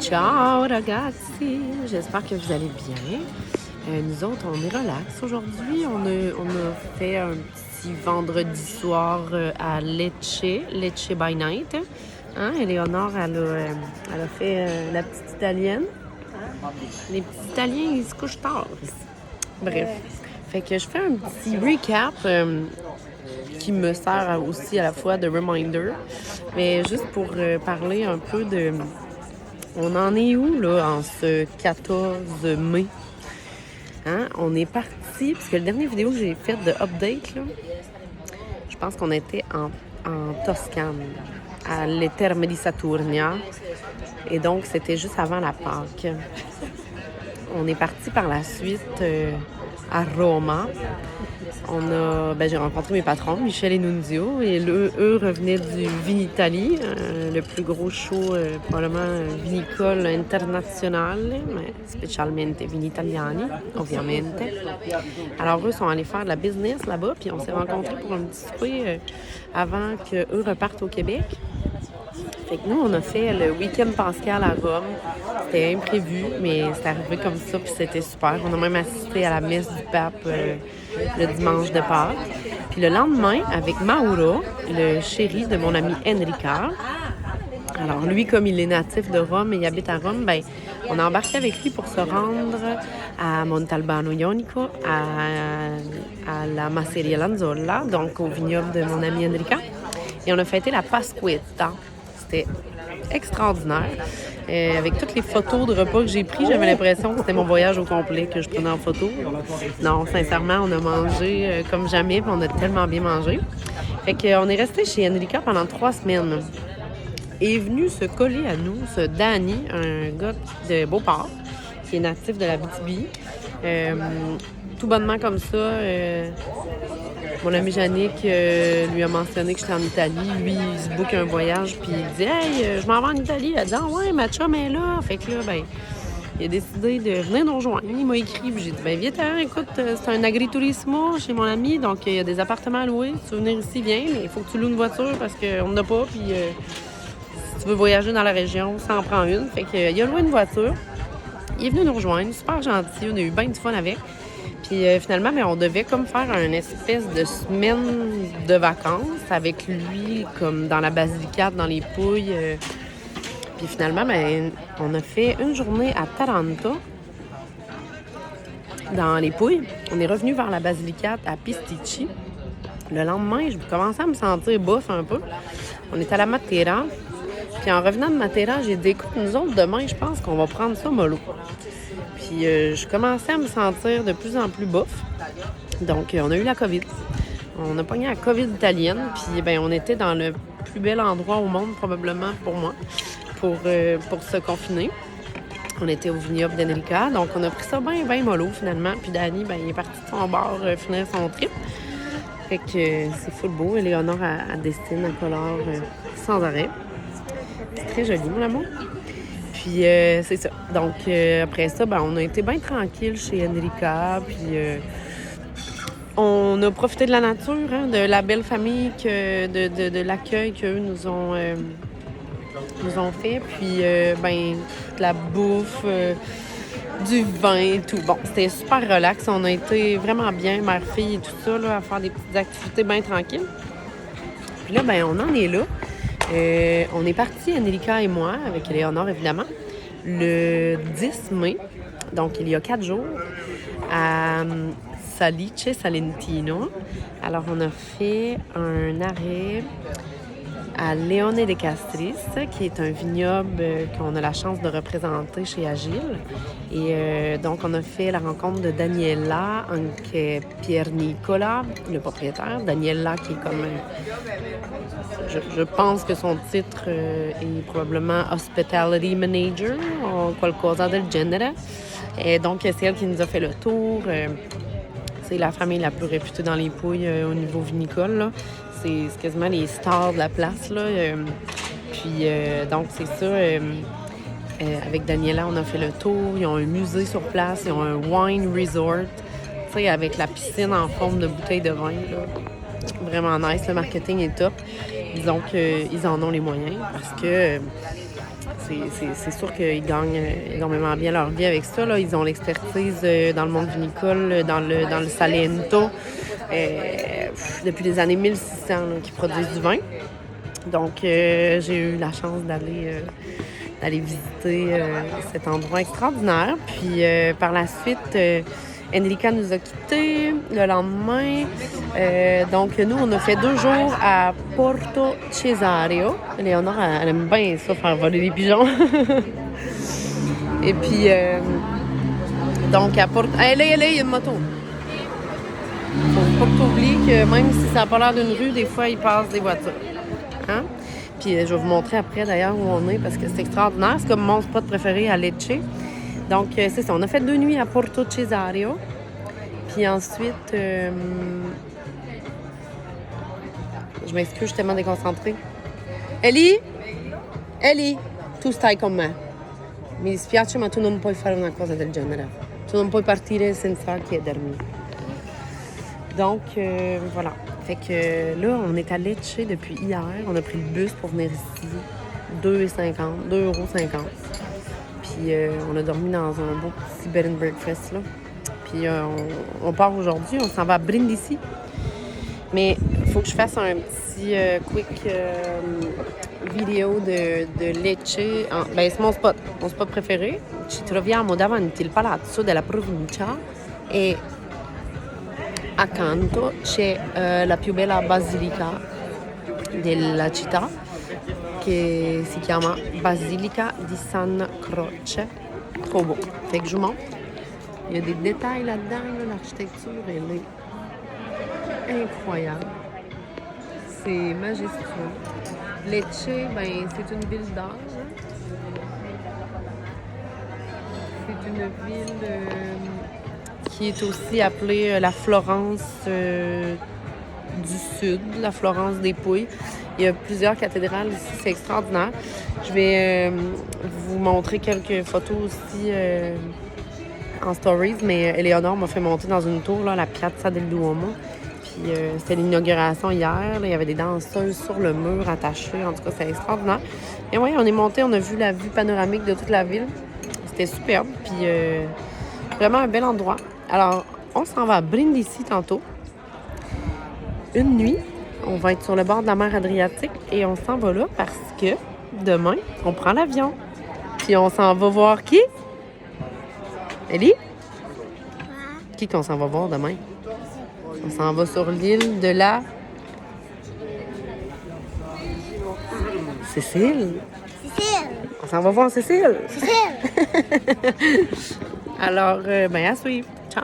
Ciao ragazzi, j'espère que vous allez bien. Nous autres, on est relax aujourd'hui. On a fait un petit vendredi soir à Lecce by Night. Hein? Éléonore, elle a fait la petite italienne. Les petits Italiens, ils se couchent tard. Bref, fait que je fais un petit recap qui me sert aussi à la fois de reminder, mais juste pour parler un peu de... On en est où, là, en ce 14 mai? Hein? On est parti, parce que la dernière vidéo que j'ai faite de update, là, je pense qu'on était en Toscane, à l'Eterme di Saturnia. Et donc, c'était juste avant la Pâque. On est parti par la suite à Roma. J'ai rencontré mes patrons, Michel et Nunzio, et eux revenaient du Vinitaly, le plus gros show probablement vinicole international, mais specialmente vinitaliani, ovviamente. Alors eux sont allés faire de la business là-bas, puis on s'est rencontrés pour un petit souper avant qu'eux repartent au Québec. Fait que nous, on a fait le week-end pascal à Rome. C'était imprévu, mais c'est arrivé comme ça, puis c'était super. On a même assisté à la messe du pape le dimanche de Pâques. Puis le lendemain, avec Mauro, le chéri de mon ami Enrica, alors lui, comme il est natif de Rome et il habite à Rome, on a embarqué avec lui pour se rendre à Montalbano Ionico, à la Masseria Lanzolla, donc au vignoble de mon ami Enrica. Et on a fêté la Pasquetta. C'était extraordinaire. Avec toutes les photos de repas que j'ai pris, j'avais l'impression que c'était mon voyage au complet que je prenais en photo. Non, sincèrement, on a mangé comme jamais, puis on a tellement bien mangé. Fait qu'on est resté chez Enrica pendant 3 semaines. Et est venu se coller à nous, ce Danny, un gars de Beauport, qui est natif de la BTB. Tout bonnement comme ça, mon ami Yannick lui a mentionné que j'étais en Italie. Lui, il se book un voyage, puis il dit « Hey, je m'en vais en Italie. » Elle dit « Ah ouais, ma chum est là. » Fait que là, il a décidé de venir nous rejoindre. Il m'a écrit, puis j'ai dit « Viens, écoute, c'est un agriturismo chez mon ami, donc il y a des appartements à louer. Si tu veux venir ici, viens, mais il faut que tu loues une voiture parce qu'on n'en a pas, puis si tu veux voyager dans la région, ça en prend une. » Fait qu'il a loué une voiture. Il est venu nous rejoindre, super gentil, on a eu bien du fun avec. Puis finalement, on devait comme faire une espèce de semaine de vacances avec lui, comme dans la Basilicate, dans les Pouilles. Puis finalement, on a fait une journée à Taranto, dans les Pouilles. On est revenu vers la Basilicate à Pisticci. Le lendemain, je commençais à me sentir bof un peu. On est à la Matera. Puis en revenant de Matera, j'ai dit, écoute, nous autres, demain, je pense qu'on va prendre ça mollo. Puis je commençais à me sentir de plus en plus bof. Donc, on a eu la COVID. On a pogné la COVID italienne. Puis, on était dans le plus bel endroit au monde, probablement, pour moi, pour se confiner. On était au vignoble d'Enrica. Donc, on a pris ça bien mollo, finalement. Puis, Danny, il est parti de son bar finir son trip. Fait que c'est full beau. Éléonore, elle dessine, elle colore sans arrêt. C'est très joli, mon amour. Puis c'est ça. Donc après ça, on a été bien tranquille chez Enrica. Puis on a profité de la nature, hein, de la belle famille, de l'accueil qu'eux nous ont fait. Puis de la bouffe, du vin et tout. Bon, c'était super relax. On a été vraiment bien, mère-fille et tout ça, là, à faire des petites activités bien tranquilles. Puis là, on en est là. On est parti, Enrica et moi, avec Éléonore évidemment, le 10 mai, donc il y a 4 jours, à Salice Salentino. Alors, on a fait un arrêt à Leone de Castris, qui est un vignoble qu'on a la chance de représenter chez Agile. Et donc, on a fait la rencontre de Daniela, anche Pier Nicola, le propriétaire. Daniela, qui est comme... Je pense que son titre est probablement Hospitality Manager ou qualcosa del genere. Et donc, c'est elle qui nous a fait le tour. C'est la famille la plus réputée dans les Pouilles au niveau vinicole, là. C'est quasiment les stars de la place, là. Donc, c'est ça. Avec Daniela, on a fait le tour. Ils ont un musée sur place. Ils ont un wine resort, tu sais, avec la piscine en forme de bouteille de vin, là. Vraiment nice. Le marketing est top. Disons qu'ils en ont les moyens parce que c'est sûr qu'ils gagnent énormément bien leur vie avec ça. Là. Ils ont l'expertise dans le monde vinicole, dans le Salento, depuis les années 1600 là, qu'ils produisent du vin. Donc, j'ai eu la chance d'aller visiter cet endroit extraordinaire. Puis, par la suite, Enrica nous a quittés le lendemain. Donc, nous, on a fait 2 jours à Porto Cesario. Léonore, elle aime bien ça, faire voler les pigeons. Et puis, donc, à Porto... Hey, là, il y a une moto. Faut pas que t'oublies que même si ça n'a pas l'air d'une rue, des fois, il passe des voitures. Hein? Puis, je vais vous montrer après, d'ailleurs, où on est, parce que c'est extraordinaire. C'est comme mon spot préféré à Lecce. Donc, c'est ça. On a fait 2 nuits à Porto Cesario. Puis ensuite, je m'excuse, je suis tellement déconcentrée. Ellie, tu stai con me. Mi dispiace, ma tu non puoi fare una cosa del genere. Tu non puoi partire senza chiedermi. Donc, voilà. Fait que là, on est à Lecce depuis hier. On a pris le bus pour venir ici. 2,50 €. Puis on a dormi dans un beau petit bed and breakfast, là. Puis on part aujourd'hui, on s'en va à Brindisi. Mais il faut que je fasse un petit quick vidéo de Lecce. Ben, c'est mon spot préféré. Ci troviamo davanti il palazzo della provincia e accanto c'è la più bella basilica della città che si chiama Basilica di San Croce. Trop beau. Fait que je vous montre. Il y a des détails là-dedans, là, l'architecture, elle est incroyable. C'est majestueux. Lecce, ben, c'est une ville d'art. C'est une ville qui est aussi appelée la Florence du Sud, la Florence des Pouilles. Il y a plusieurs cathédrales ici, c'est extraordinaire. Je vais vous montrer quelques photos aussi en stories, mais Éléonore m'a fait monter dans une tour, là, la Piazza del Duomo. Puis c'était l'inauguration hier. Là, il y avait des danseuses sur le mur attachées. En tout cas, c'est extraordinaire. Et oui, on est monté, on a vu la vue panoramique de toute la ville. C'était superbe. Puis vraiment un bel endroit. Alors, on s'en va à Brindisi tantôt. Une nuit. On va être sur le bord de la mer Adriatique et on s'en va là parce que demain, on prend l'avion. Puis on s'en va voir qui? Ellie? Qui qu'on s'en va voir demain? On s'en va sur l'île de la... Cécile? On s'en va voir Cécile? Alors, ben à suivre. Ciao!